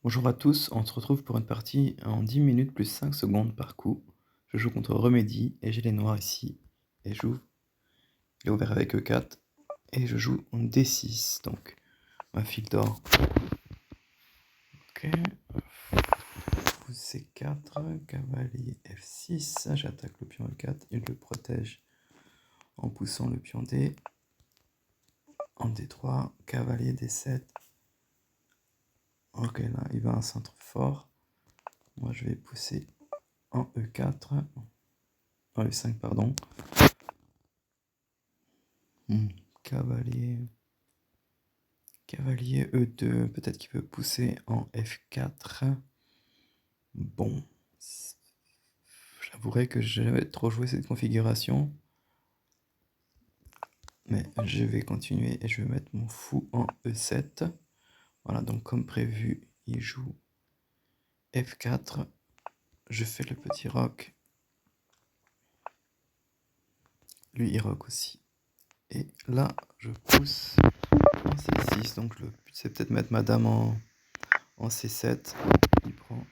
Bonjour à tous, on se retrouve pour une partie en 10 minutes plus 5 secondes par coup. Je joue contre Remedy et j'ai les noirs ici. Et je joue, il est ouvert avec E4. Et je joue en D6, donc ma file d'or. Ok. Fou C4, cavalier F6, j'attaque le pion E4, il le protège en poussant le pion D. En D3, cavalier D7. Ok, là il va à un centre fort. Moi je vais pousser en E4. En E5, pardon. Cavalier. Cavalier E2. Peut-être qu'il veut pousser en F4. Bon. J'avouerai que j'ai jamais trop joué cette configuration. Mais je vais continuer et je vais mettre mon fou en E7. Voilà, donc comme prévu, il joue F4. Je fais le petit roc. Lui, il rock aussi. Et là, je pousse en C6. Donc le but, c'est peut-être mettre ma dame en C7. Il prend.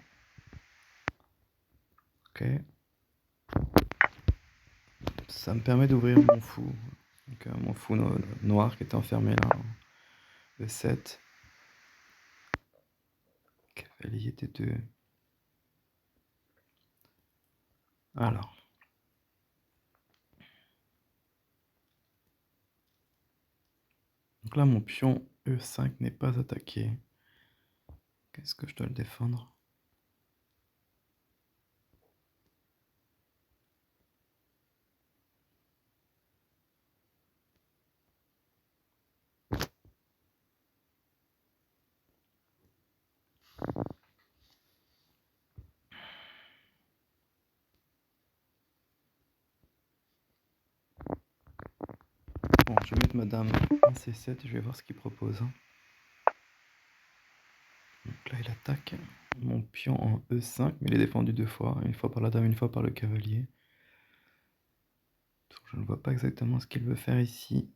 Ok. Ça me permet d'ouvrir mon fou. Donc, mon fou noir qui était enfermé là en E7. Cavalier D2. Alors. Donc là, mon pion E5 n'est pas attaqué. Qu'est-ce que je dois le défendre? Bon, je vais mettre ma dame en C7 et je vais voir ce qu'il propose. Donc là, il attaque mon pion en E5, mais il est défendu deux fois. Une fois par la dame, une fois par le cavalier. Donc, je ne vois pas exactement ce qu'il veut faire ici.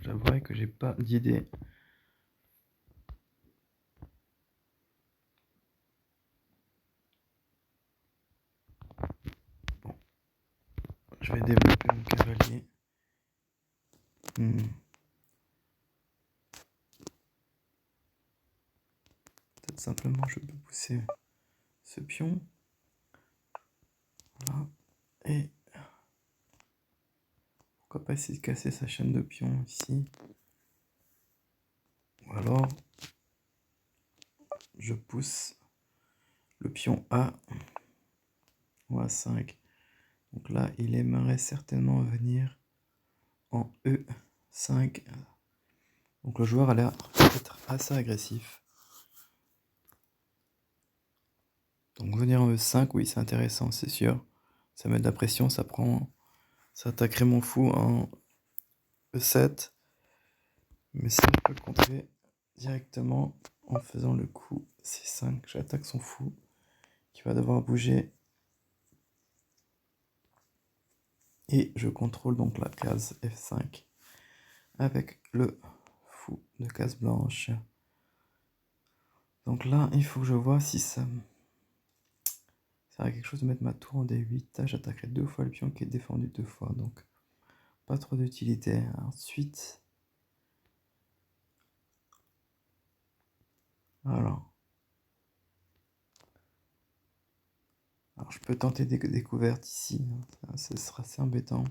J'avouerai que j'ai pas d'idée. Bon. Je vais développer mon cavalier. Peut-être simplement je peux pousser ce pion. Voilà. Et pourquoi pas essayer de casser sa chaîne de pions ici. Ou alors je pousse le pion A ou A5. Donc là, il aimerait certainement venir en E5. Donc le joueur a l'air d'être assez agressif. Donc venir en E5, oui, c'est intéressant, c'est sûr. Ça met de la pression, ça attaquerait mon fou en E7. Mais ça, je peux le contrer directement en faisant le coup C5. J'attaque son fou, qui va devoir bouger. Et je contrôle donc la case F5 avec le fou de case blanche. Donc là, il faut que je vois si ça sert à quelque chose de mettre ma tour en D8. J'attaquerai deux fois le pion qui est défendu deux fois, donc pas trop d'utilité. Ensuite, alors je peux tenter des découvertes ici, ce sera assez embêtant.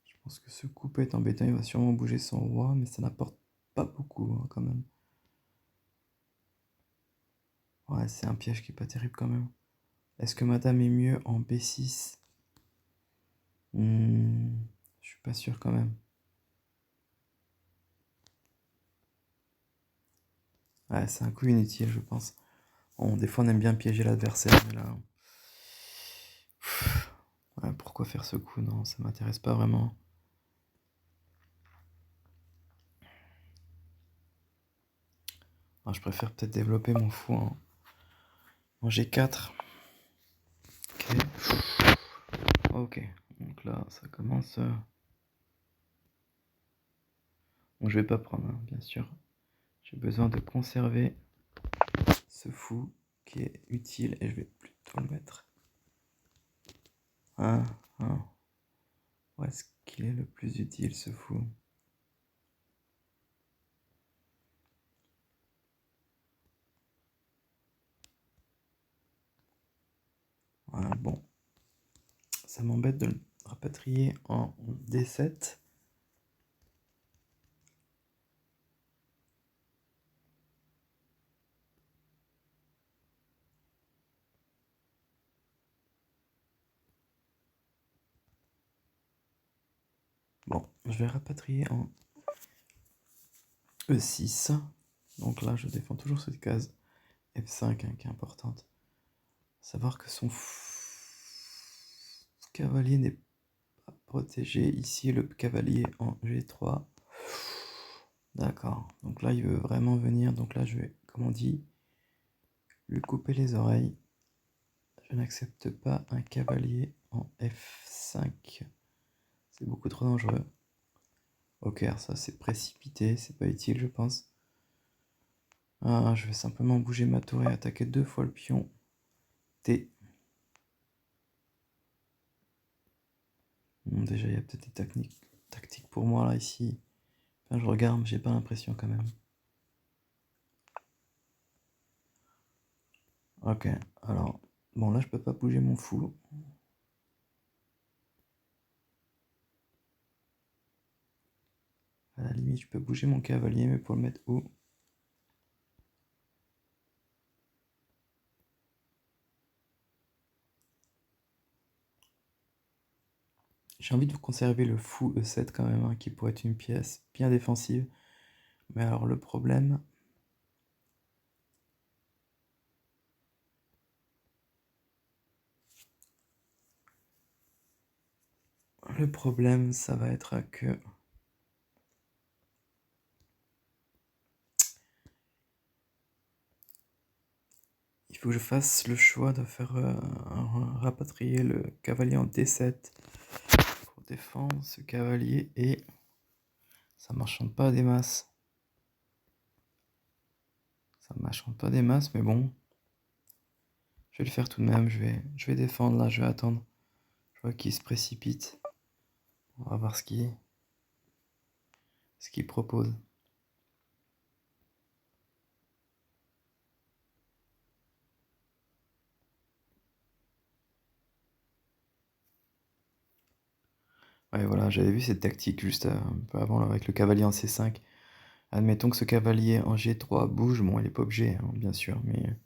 Je pense que ce coup peut être embêtant, il va sûrement bouger son roi, mais ça n'apporte pas beaucoup quand même. Ouais, c'est un piège qui est pas terrible quand même. Est-ce que madame est mieux en B6? Je suis pas sûr quand même. Ouais, c'est un coup inutile, je pense. Bon, des fois, on aime bien piéger l'adversaire, mais là... Ouais, pourquoi faire ce coup? Non, ça m'intéresse pas vraiment. Alors, je préfère peut-être développer mon fou en G4. Ok. Ok. Donc là, ça commence... Bon, je vais pas prendre, hein, bien sûr. J'ai besoin de conserver ce fou qui est utile et je vais plutôt le mettre. Où est-ce qu'il est le plus utile, ce fou? Voilà, bon. Ça m'embête de le rapatrier en D7. Bon, je vais rapatrier en E6. Donc là, je défends toujours cette case F5 hein, qui est importante. Savoir que son cavalier n'est pas protégé. Ici, le cavalier en G3. D'accord. Donc là, il veut vraiment venir. Donc là, je vais, comme on dit, lui couper les oreilles. Je n'accepte pas un cavalier en F5. C'est beaucoup trop dangereux. Ok, ça c'est précipité, c'est pas utile je pense. Ah, je vais simplement bouger ma tour et attaquer 2 fois le pion T. Bon, déjà il y a peut-être des tactiques pour moi là ici. Enfin, je regarde, mais j'ai pas l'impression quand même. Ok, alors, bon là je peux pas bouger mon fou. À la limite je peux bouger mon cavalier, mais pour le mettre où? J'ai envie de conserver le fou E7 quand même, hein, qui pourrait être une pièce bien défensive. Mais alors le problème... ça va être que... Il faut que je fasse le choix de faire rapatrier le cavalier en D7 pour défendre ce cavalier et ça marchande pas des masses. Ça marchande pas des masses, mais bon, je vais le faire tout de même. Je vais défendre là, je vais attendre. Je vois qu'il se précipite. On va voir ce qu'il propose. Ouais, voilà, j'avais vu cette tactique juste un peu avant là, avec le cavalier en C5. Admettons que ce cavalier en G3 bouge, bon, il est pas obligé, hein, bien sûr, mais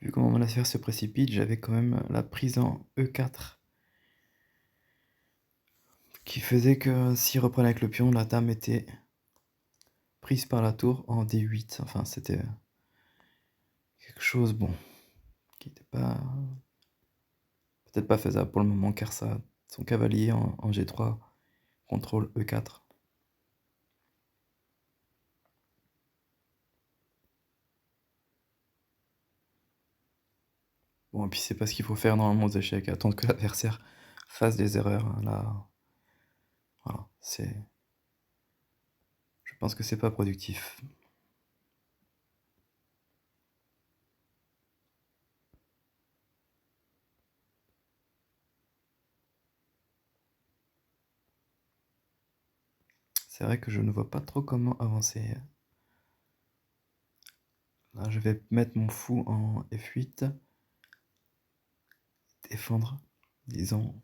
vu comment mon adversaire se précipite, j'avais quand même la prise en E4 qui faisait que s'il reprenait avec le pion, la dame était prise par la tour en D8. Enfin, c'était quelque chose, bon, qui n'était pas... peut-être pas faisable pour le moment, car ça, son cavalier en G3 contrôle E4. Bon, et puis c'est pas ce qu'il faut faire normalement aux échecs, attendre que l'adversaire fasse des erreurs. Là, voilà, c'est... je pense que c'est pas productif. C'est vrai que je ne vois pas trop comment avancer. Là, je vais mettre mon fou en F8. Défendre, disons,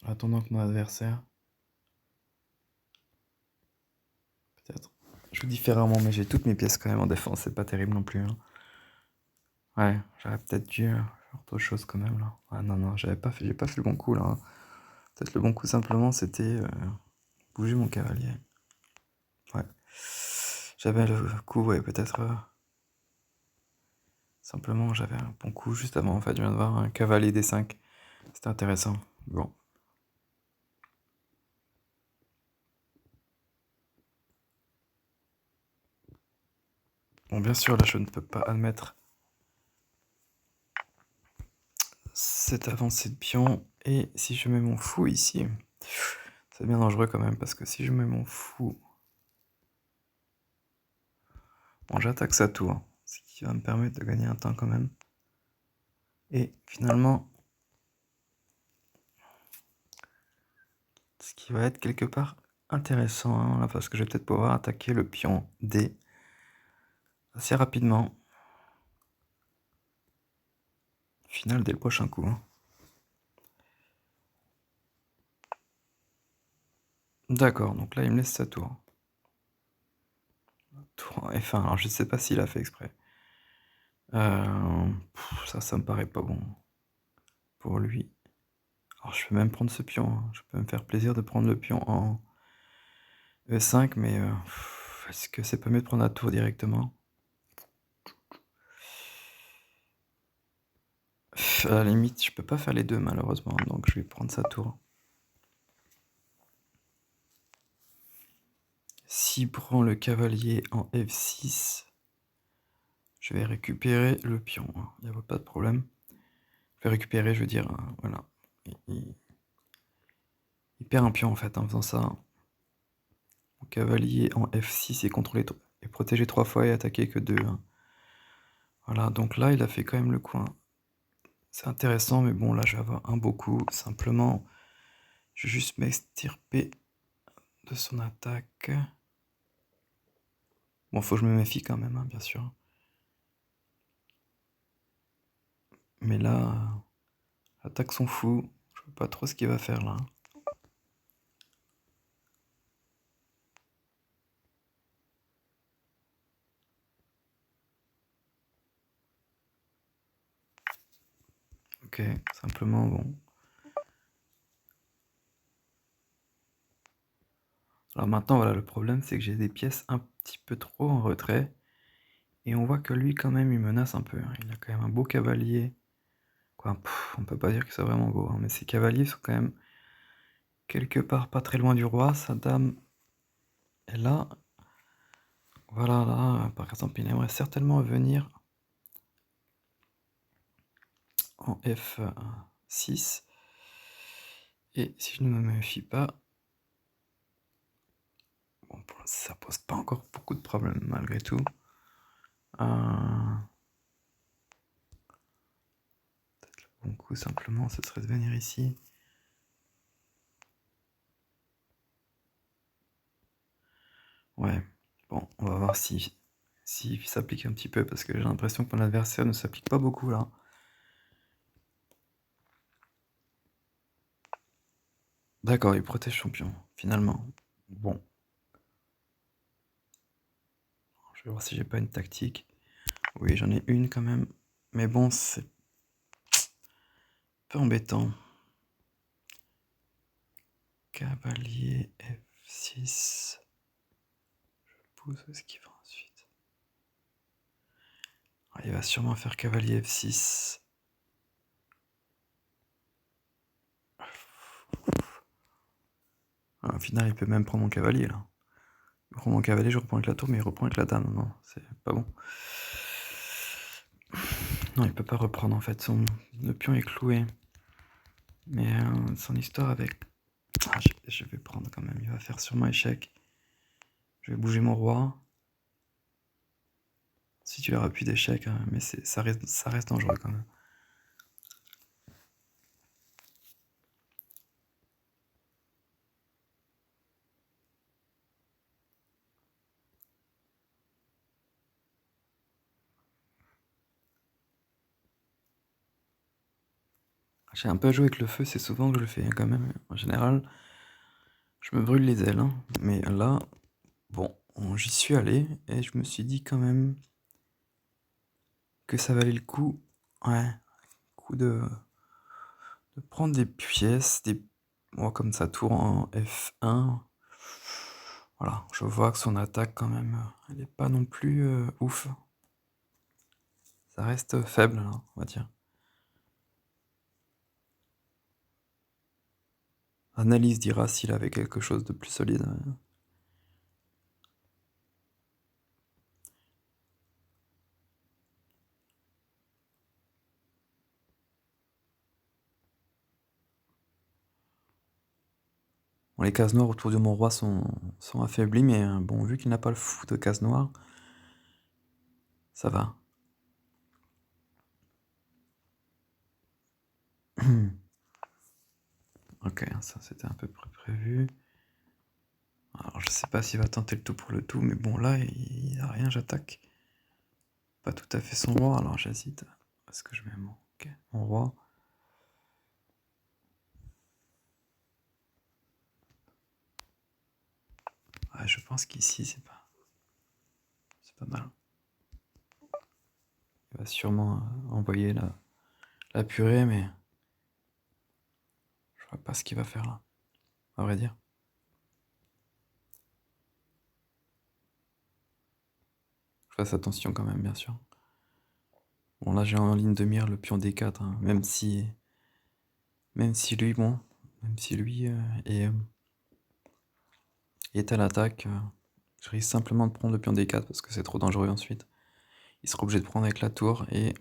en attendant que mon adversaire... peut-être... je joue différemment, mais j'ai toutes mes pièces quand même en défense, c'est pas terrible non plus. Hein. Ouais, j'aurais peut-être dû faire autre chose quand même là. Ah non, non, j'ai pas fait le bon coup là. Hein. Peut-être le bon coup simplement c'était bouger mon cavalier. Ouais. J'avais le coup, ouais, peut-être simplement j'avais un bon coup juste avant. En fait, je viens de voir un cavalier D5. C'était intéressant. Bon. Bon, bien sûr, là, je ne peux pas admettre cette avancée de pion. Et si je mets mon fou ici, c'est bien dangereux quand même, parce que si je mets mon fou... Bon, j'attaque sa tour, ce qui va me permettre de gagner un temps quand même. Et finalement, ce qui va être quelque part intéressant, hein, là, parce que je vais peut-être pouvoir attaquer le pion D assez rapidement. Final dès le prochain coup. Hein. D'accord, donc là il me laisse sa tour. Tour F1, alors je sais pas s'il a fait exprès. Ça me paraît pas bon pour lui. Alors je peux même prendre ce pion, hein. Je peux me faire plaisir de prendre le pion en E5, mais est-ce que c'est pas mieux de prendre la tour directement? À la limite, je peux pas faire les deux malheureusement, donc je vais prendre sa tour. S'il prend le cavalier en F6, je vais récupérer le pion, hein. Il n'y a pas de problème. Je vais récupérer, je veux dire, voilà. Il perd un pion en fait en faisant ça. Mon cavalier en F6 est contrôlé et protégé 3 fois et attaqué que 2. Hein. Voilà, donc là il a fait quand même le coin. C'est intéressant, mais bon là je vais avoir un beau coup. Simplement, je vais juste m'extirper de son attaque. Bon, faut que je me méfie quand même, hein, bien sûr. Mais là, attaque son fou. Je vois pas trop ce qu'il va faire là. Ok, simplement, bon. Alors maintenant, voilà, le problème, c'est que j'ai des pièces un petit peu trop en retrait. Et on voit que lui, quand même, il menace un peu. Hein. Il a quand même un beau cavalier. Quoi, on peut pas dire que c'est vraiment beau, hein, mais ses cavaliers sont quand même quelque part pas très loin du roi. Sa dame est là. Voilà, là, par exemple, il aimerait certainement venir en F6. Et si je ne me méfie pas, bon, ça pose pas encore beaucoup de problèmes malgré tout. Peut-être le bon coup, simplement, ce serait de venir ici. Ouais, bon, on va voir si s'applique un petit peu, parce que j'ai l'impression que mon adversaire ne s'applique pas beaucoup là. D'accord, il protège champion, finalement. Bon. Je vais voir si j'ai pas une tactique. Oui, j'en ai une quand même. Mais bon, c'est un peu embêtant. Cavalier F6. Je pousse, où est-ce qu'il va ensuite? Ah, il va sûrement faire cavalier F6. Ah, au final, il peut même prendre mon cavalier là. Il prend mon cavalier, je reprends avec la tour, mais il reprend avec la dame. Non, c'est pas bon. Non, il peut pas reprendre en fait. Le pion est cloué. Mais son histoire avec... Ah, je vais prendre quand même. Il va faire sûrement échec. Je vais bouger mon roi. Si tu auras plus d'échec, hein, mais ça reste dangereux quand même. J'ai un peu joué avec le feu, c'est souvent que je le fais hein, quand même. En général, je me brûle les ailes. Hein. Mais là, bon, j'y suis allé et je me suis dit quand même que ça valait le coup. Ouais, coup de prendre des pièces, moi comme ça tour en F1. Voilà, je vois que son attaque quand même, elle est pas non plus ouf. Ça reste faible, là, on va dire. Analyse dira s'il avait quelque chose de plus solide. Bon, les cases noires autour de mon roi sont affaiblies, mais bon, vu qu'il n'a pas le fou de cases noires, ça va. Ok, ça c'était un peu prévu. Alors je sais pas s'il va tenter le tout pour le tout, mais bon là il a rien, j'attaque. Pas tout à fait son roi, alors j'hésite. Est-ce que je mets mon roi? Ouais, je pense qu'ici c'est pas mal. Il va sûrement envoyer la purée, mais je vois pas ce qu'il va faire là, à vrai dire. Je fasse attention quand même, bien sûr. Bon là j'ai en ligne de mire le pion D4, hein, même si lui, bon, même si lui est à l'attaque, je risque simplement de prendre le pion D4 parce que c'est trop dangereux ensuite. Il sera obligé de prendre avec la tour, et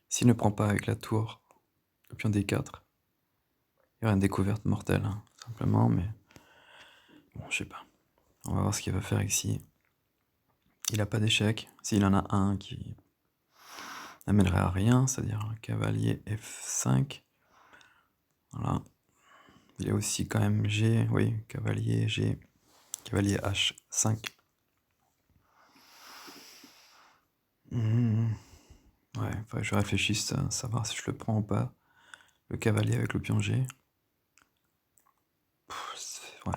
s'il ne prend pas avec la tour le pion D4, il y aura une découverte mortelle, hein, simplement, mais bon, je sais pas. On va voir ce qu'il va faire ici. Il a pas d'échec. S'il en a un qui n'amènerait à rien, c'est-à-dire un cavalier F5. Voilà. Il y a aussi quand même G, oui, cavalier G, cavalier H5. Ouais, faudrait que je réfléchisse à savoir si je le prends ou pas. Le cavalier avec le pion G. Ouais.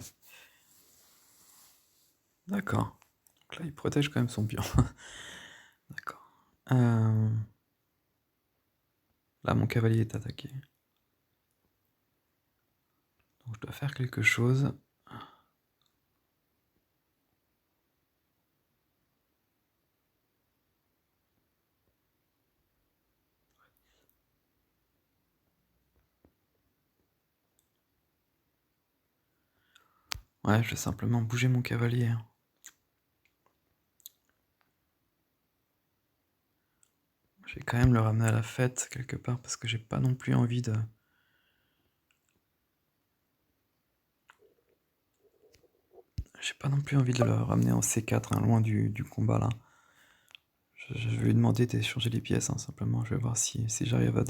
D'accord. Donc là, il protège quand même son pion. D'accord. Là, mon cavalier est attaqué. Donc je dois faire quelque chose. Ouais, je vais simplement bouger mon cavalier. Je vais quand même le ramener à la fête quelque part parce que j'ai pas non plus envie de... J'ai pas non plus envie de le ramener en C4, hein, loin du combat là. Je vais lui demander d'échanger les pièces, hein, simplement. Je vais voir si j'arrive à...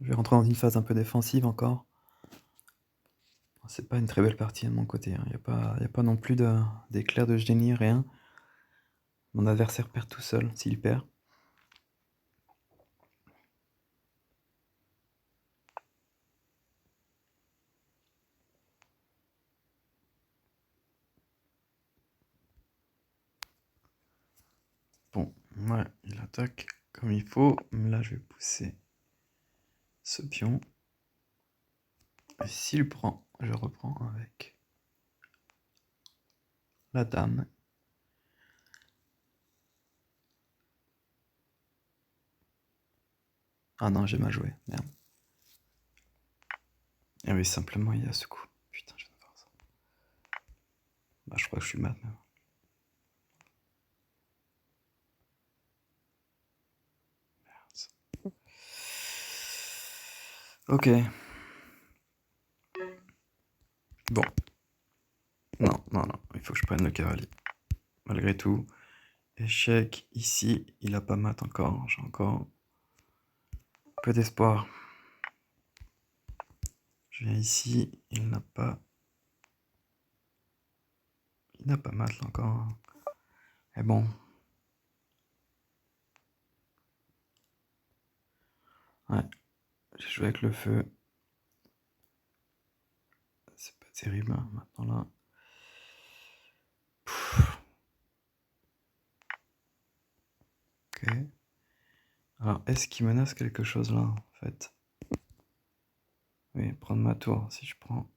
Je vais rentrer dans une phase un peu défensive encore. C'est pas une très belle partie de mon côté, hein. Y a pas non plus d'éclair de génie, rien. Mon adversaire perd tout seul, s'il perd. Bon, ouais, il attaque comme il faut. Là, je vais pousser ce pion. Et s'il prend, je reprends avec la dame. Ah non, j'ai mal joué, merde. Et oui, simplement, il y a ce coup. Putain, je viens de faire ça. Bah, je crois que je suis mat même. Merde. Ok. Bon. Non, non, non, il faut que je prenne le cavalier. Malgré tout. Échec, ici, il a pas mat encore. J'ai encore peu d'espoir. Je viens ici, il n'a pas... Il n'a pas mat là encore. Mais bon. Ouais. J'ai joué avec le feu. C'est pas terrible, hein, maintenant là. Ok. Alors, est-ce qu'il menace quelque chose là, en fait? Oui, prendre ma tour. Si je prends...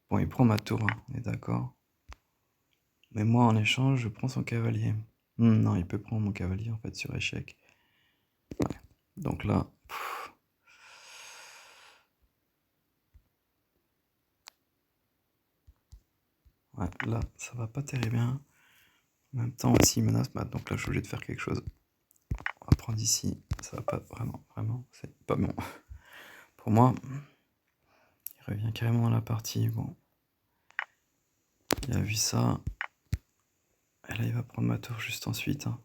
Bon, il prend ma tour, hein, on est d'accord. Mais moi, en échange, je prends son cavalier. Non, il peut prendre mon cavalier, en fait, sur échec. Ouais. Donc là... Ouais, là, ça va pas terrible bien. En même temps, aussi, il menace, bah, donc là, je suis obligé de faire quelque chose. On va prendre ici, ça va pas vraiment, c'est pas bon. Pour moi, il revient carrément dans la partie, bon. Il a vu ça. Et là, il va prendre ma tour juste ensuite. Hein.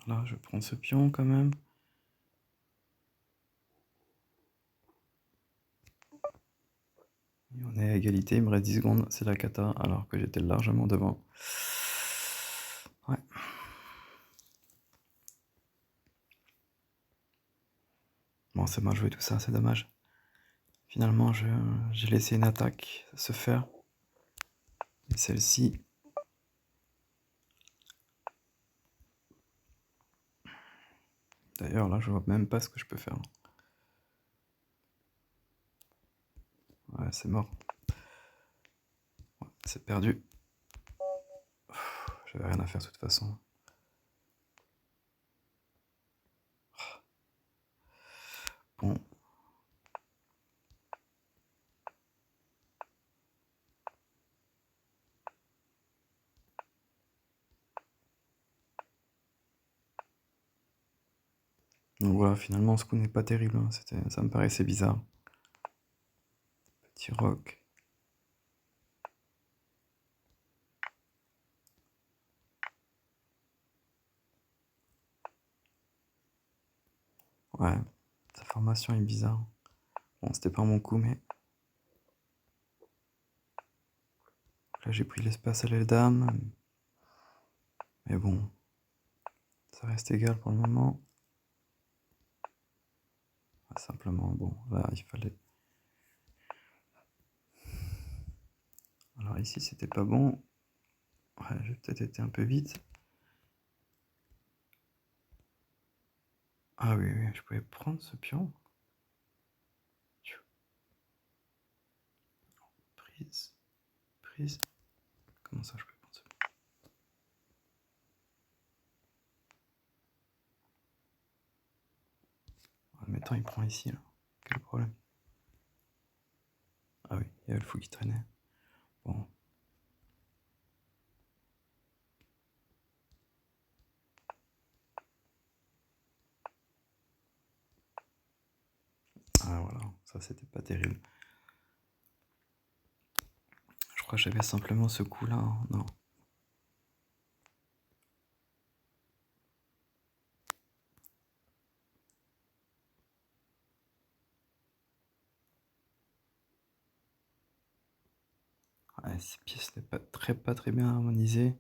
Là, je prends ce pion quand même. Et on est à égalité, il me reste 10 secondes, c'est la cata, alors que j'étais largement devant. Ouais. Bon, c'est mal joué tout ça, c'est dommage. Finalement, j'ai laissé une attaque se faire. Et celle-ci... D'ailleurs, là, je vois même pas ce que je peux faire. Ouais, c'est mort. Ouais, c'est perdu. J'avais rien à faire de toute façon. Bon. Donc voilà, finalement, ce coup n'est pas terrible. Hein. Ça me paraissait bizarre. Petit roc. Ouais, sa formation est bizarre. Bon, c'était pas mon coup, mais... Là, j'ai pris l'espace à l'aile dame. Mais bon, ça reste égal pour le moment. Ah, simplement, bon, là, il fallait... Alors ici, c'était pas bon. Ouais, j'ai peut-être été un peu vite. Ah oui, oui, je pouvais prendre ce pion. Prise, prise. Comment ça, je peux prendre ce pion? Admettons, il prend ici, là. Quel problème? Ah oui, il y avait le fou qui traînait. Bon. Ah voilà, ça c'était pas terrible. Je crois que j'avais simplement ce coup-là, hein. Non. Ouais, ces pièces n'est pas très bien harmonisées.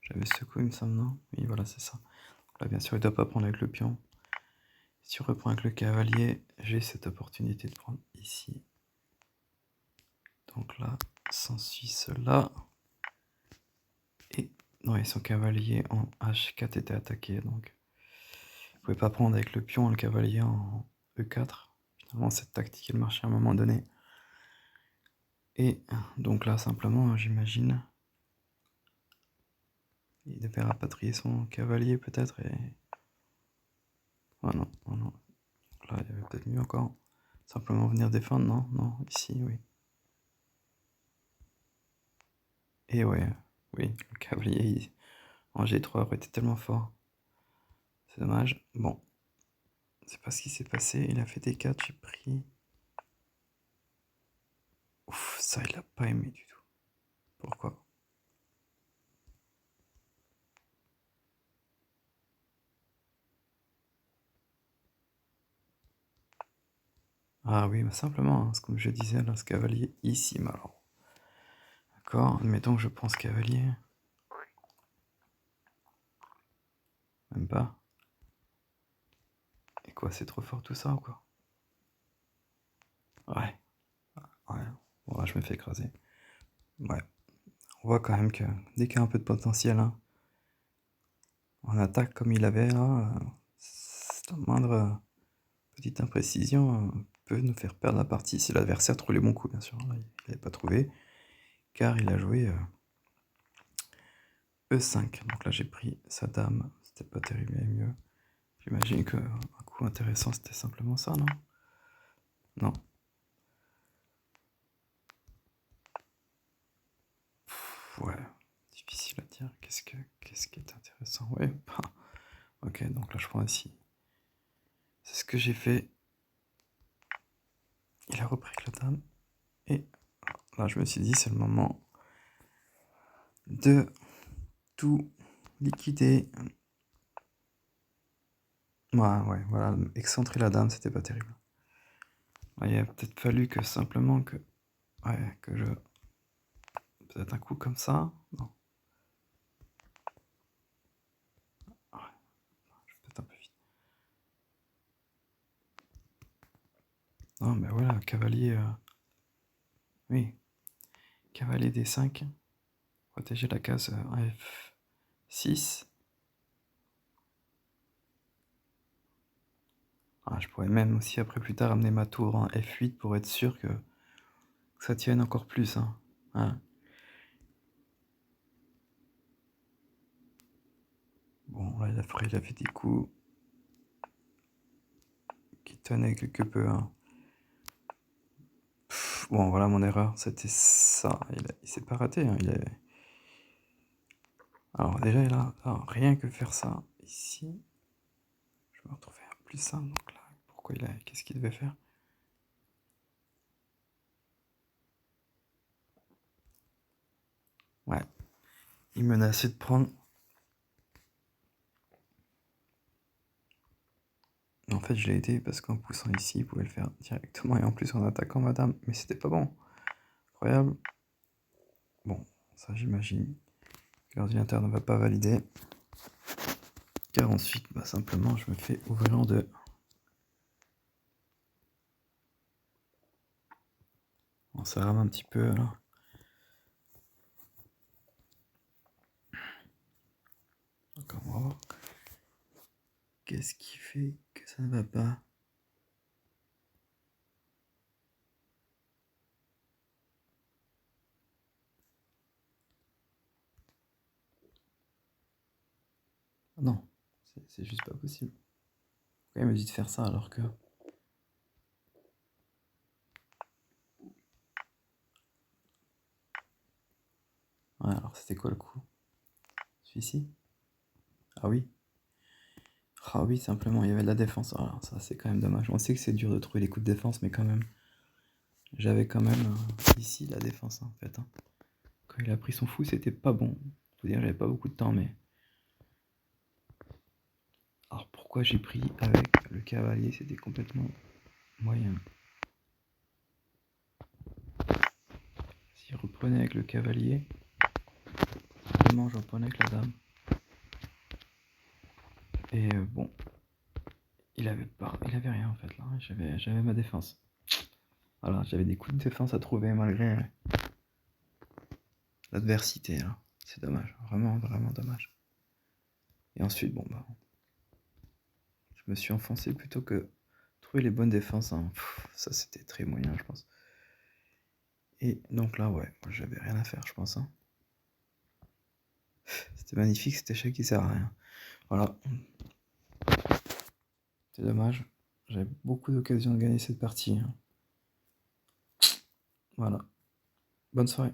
J'avais ce coup, il me semble, non? Oui, voilà, c'est ça. Donc là, bien sûr, il doit pas prendre avec le pion. Si je reprends avec le cavalier, j'ai cette opportunité de prendre ici. Donc là, s'ensuit cela. Et ouais, son cavalier en H4 était attaqué, donc il pouvait pas prendre avec le pion le cavalier en E4. Finalement, cette tactique, elle marchait à un moment donné. Et donc là, simplement, j'imagine, il devait rapatrier son cavalier peut-être et... Ah non, oh non. Là, il y avait peut-être mieux encore. Simplement venir défendre, non? Non, ici, oui. Et ouais, oui, le cavalier en G3 aurait été tellement fort. C'est dommage. Bon, c'est pas ce qui s'est passé. Il a fait des 4, j'ai pris... Ouf, ça, il a pas aimé du tout. Pourquoi? Ah oui, mais simplement, hein, comme je disais, là, ce cavalier ici, alors. D'accord, admettons que je prends ce cavalier. Même pas. Et quoi, c'est trop fort tout ça ou quoi? Ouais. Ouais. Bon, là, je me fais écraser. Ouais. On voit quand même que dès qu'il y a un peu de potentiel, hein, en attaque comme il avait là, la moindre petite imprécision peut nous faire perdre la partie si l'adversaire trouve les bons coups, bien sûr. Là, il n'avait pas trouvé, car il a joué E5. Donc là, j'ai pris sa dame, c'était pas terrible, il y avait mieux. J'imagine que un coup intéressant, c'était simplement ça, non? Non. Ouais, difficile à dire. Qu'est-ce qui est intéressant? Ouais, bah, ok, donc là je prends ici. C'est ce que j'ai fait. Il a repris avec la dame. Et là je me suis dit, c'est le moment de tout liquider. Ouais, voilà, excentrer la dame, c'était pas terrible. Ouais, il a peut-être fallu que simplement que... Ouais, que je... Peut-être un coup comme ça. Non. Ouais, je vais peut-être un peu vite. Non, mais voilà, cavalier... Oui. Cavalier D5. Protéger la case F6. Ah, je pourrais même aussi après plus tard amener ma tour en F8 pour être sûr que ça tienne encore plus. Hein. Hein. Bon, là il a fait des coups qui tenaient quelque peu. Hein. Bon, voilà mon erreur, c'était ça. Il s'est pas raté. Hein. Alors déjà, là, rien que faire ça ici, je me retrouvais à plus simple. Donc là, pourquoi qu'est-ce qu'il devait faire? Ouais, il menaçait de prendre. En fait, je l'ai aidé parce qu'en poussant ici, il pouvait le faire directement et en plus en attaquant madame. Mais c'était pas bon. Incroyable. Bon, ça j'imagine que l'ordinateur ne va pas valider. Car ensuite, bah, simplement, je me fais ouvrir en deux. Bon, ça rame un petit peu là. Encore, on va voir. Qu'est-ce qui fait que ça ne va pas? Non, c'est juste pas possible. Pourquoi il me dit de faire ça alors que... Ouais, alors c'était quoi le coup? Celui-ci? Ah oui. Ah oui, simplement, il y avait de la défense. Alors ça, c'est quand même dommage. On sait que c'est dur de trouver les coups de défense, mais quand même... J'avais quand même ici la défense, en fait. Hein. Quand il a pris son fou, c'était pas bon. Faut dire, j'avais pas beaucoup de temps, mais... Alors pourquoi j'ai pris avec le cavalier? C'était complètement moyen. Si je reprenais avec le cavalier, vraiment je reprenais avec la dame. Et bon, il avait rien en fait là. J'avais ma défense. Voilà, j'avais des coups de défense à trouver malgré l'adversité là. C'est dommage, vraiment, vraiment dommage. Et ensuite, bon bah, je me suis enfoncé plutôt que trouver les bonnes défenses. Hein. Ça c'était très moyen, je pense. Et donc là, ouais, j'avais rien à faire, je pense. Hein. C'était magnifique, cet échec qui sert à rien. Voilà. C'est dommage. J'avais beaucoup d'occasions de gagner cette partie. Hein. Voilà. Bonne soirée.